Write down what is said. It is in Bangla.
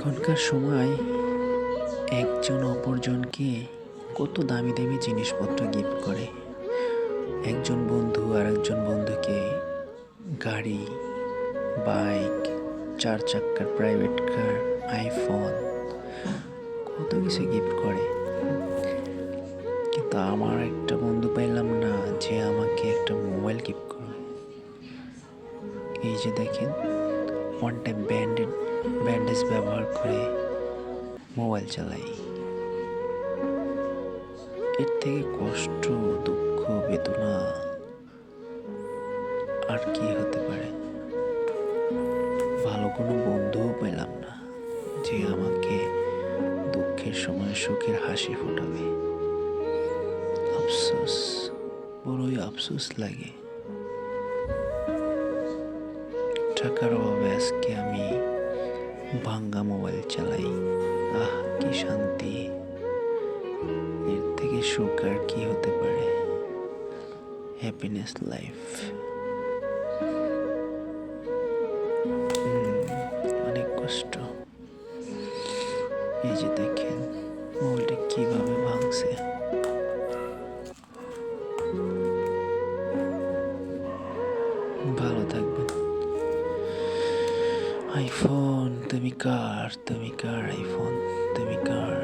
এখনকার সময় একজন অপরজনকে কত দামি দামি জিনিসপত্র গিফট করে। একজন বন্ধু আর একজন বন্ধুকে গাড়ি, বাইক, 4 চাক্কার প্রাইভেট কার, আইফোন, কত কিছু গিফট করে। কিন্তু আমার একটা বন্ধু পাইলাম না যে আমাকে একটা মোবাইল গিফট করবে। এই যে দেখেন, ওয়ান টাইম ব্যান্ডেজ ব্যবহার করে মোবাইল চালাই। এর থেকে কষ্ট, দুঃখ, বেদনা আর কি হতে পারে। ভালো কোনো বন্ধুও পেলাম না যে আমাকে দুঃখের সময় সুখের হাসি ফোটাবে। আফসোস, বড়ই আফসোস লাগে। টাকার অভাবে আজকে আমি ভাঙ্গা মোবাইল চালাই। আহ, কি শান্তি! এর থেকে সুখ আর কি হতে পারে। Happiness life. অনেক কষ্ট। এই যে দেখেন মোবাইলটা কিভাবে ভাঙছে। ভালো থাকবেন। আইফোন তুমি কার, তুমি কার আইফোন, তুমি কার?